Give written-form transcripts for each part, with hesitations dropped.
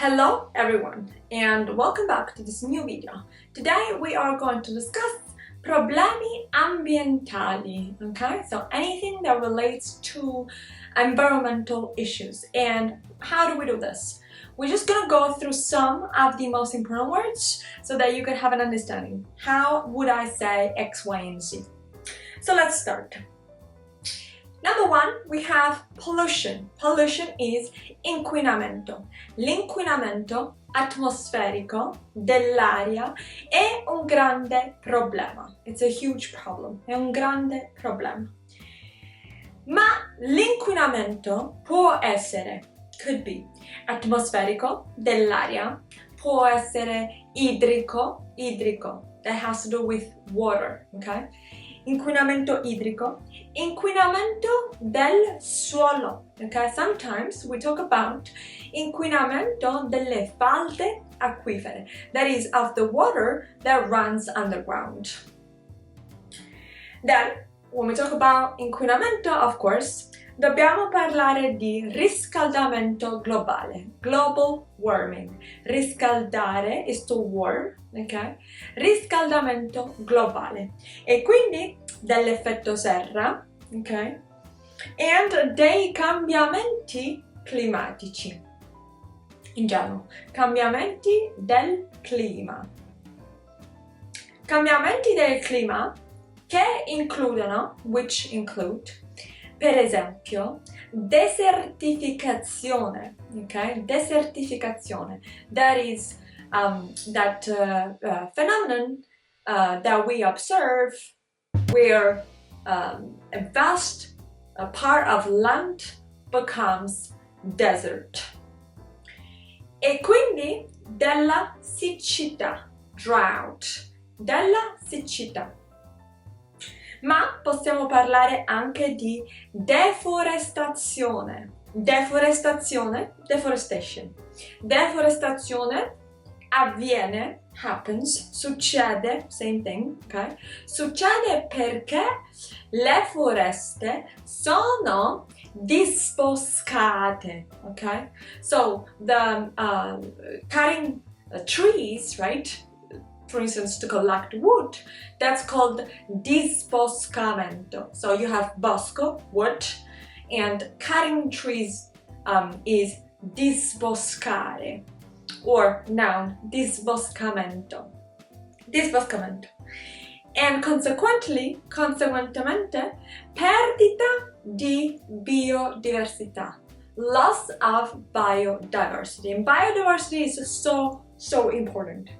Hello everyone and welcome back to this new video. Today we are going to discuss problemi ambientali, okay? So anything that relates to environmental issues. And how do we do this? We're just gonna go through some of the most important words so that you can have an understanding. How would I say X, Y, and Z? So let's start. Number one, we have pollution. Pollution is inquinamento. L'inquinamento atmosferico dell'aria è un grande problema. It's a huge problem. È un grande problema. Ma l'inquinamento può essere, could be, atmosferico dell'aria, può essere idrico, that has to do with water, okay? Inquinamento idrico, inquinamento del suolo, okay? Sometimes we talk about inquinamento delle falde acquifere, that is of the water that runs underground. Then, when we talk about inquinamento, of course, dobbiamo parlare di riscaldamento globale, global warming. Riscaldare is to warm, ok? Riscaldamento globale. E quindi dell'effetto serra, ok? And dei cambiamenti climatici. In general, cambiamenti del clima. Cambiamenti del clima che includono, which include, per esempio, desertificazione, okay? Desertificazione, that is that phenomenon that we observe where a vast part of land becomes desert. E quindi della siccità, drought, della siccità. Ma possiamo parlare anche di deforestazione. Deforestazione, deforestation. Deforestazione avviene, happens, succede, same thing, ok? Succede perché le foreste sono disboscate, ok? So the cutting trees, right? For instance, to collect wood, that's called disboscamento. So you have bosco, wood, and cutting trees is disboscare, or noun, disboscamento. Disboscamento. And consequentemente, perdita di biodiversità. Loss of biodiversity. And biodiversity is so important.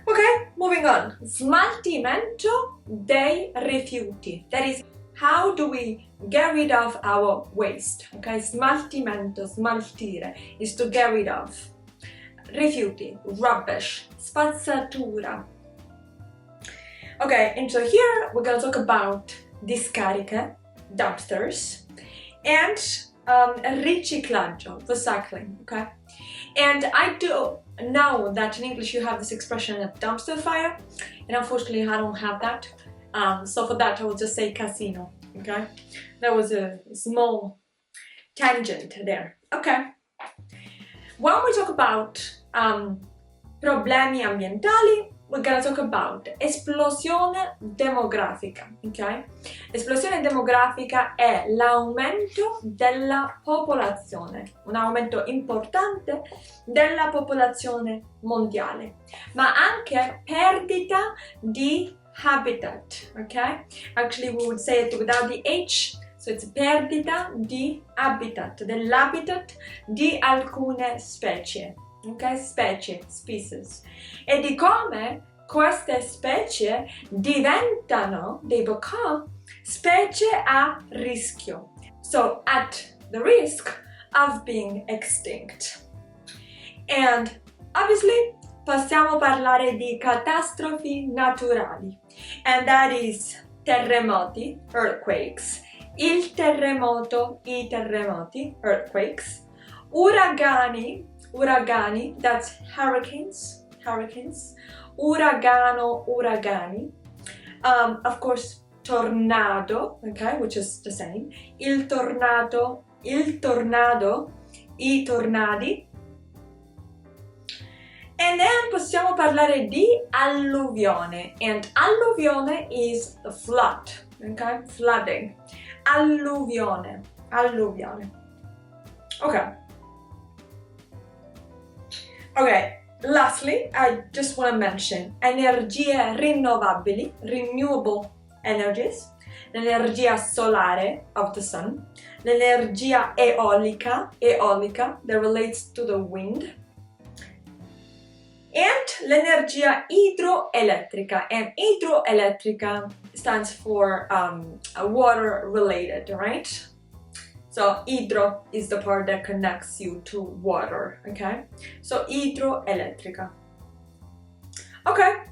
Okay, moving on. Smaltimento dei rifiuti. That is, how do we get rid of our waste? Okay, smaltimento, smaltire, is to get rid of. Rifiuti, rubbish, spazzatura. Okay, and so here we're gonna talk about discariche, dumpsters, and riciclaggio, recycling, okay? And I do know that in English you have this expression of dumpster fire, and unfortunately I don't have that. So for that I will just say casino, okay? That was a small tangent there. Okay. When we talk about problemi ambientali, we're gonna talk about esplosione demografica, ok? Esplosione demografica è l'aumento della popolazione, un aumento importante della popolazione mondiale, ma anche perdita di habitat, ok? Actually we would say it without the H, so it's perdita di habitat, dell'habitat di alcune specie. Ok, specie, species, e di come queste specie diventano, they become, specie a rischio, so at the risk of being extinct. And obviously possiamo parlare di catastrofi naturali, and that is terremoti, earthquakes, il terremoto, i terremoti, earthquakes, uragani, that's hurricanes, uragano, uragani, of course tornado, okay, which is the same, il tornado, i tornadi, And then possiamo parlare di alluvione, and alluvione is the flood, okay? Flooding. Alluvione, alluvione. Okay. Okay, lastly, I just want to mention energie rinnovabili, renewable energies, l'energia solare of the sun, l'energia eolica, that relates to the wind, and l'energia idroelettrica, and idroelettrica stands for water related, right? So hydro is the part that connects you to water, okay? So idroelettrica. Okay,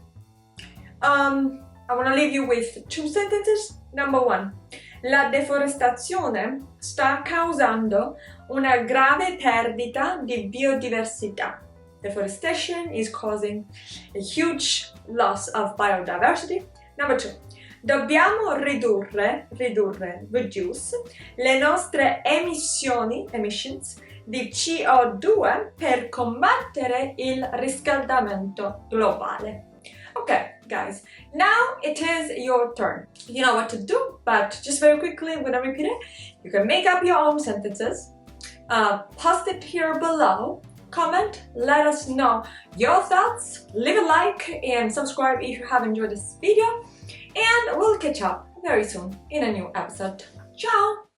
I want to leave you with 2 sentences. Number 1, la deforestazione sta causando una grave perdita di biodiversità. Deforestation is causing a huge loss of biodiversity. Number 2, dobbiamo reduce le nostre emissions di CO2 per combattere il riscaldamento globale. Okay, guys, now it is your turn. You know what to do, but just very quickly, I'm gonna repeat it. You can make up your own sentences. Post it here below. Comment, let us know your thoughts, leave a like and subscribe if you have enjoyed this video, and we'll catch up very soon in a new episode. Ciao!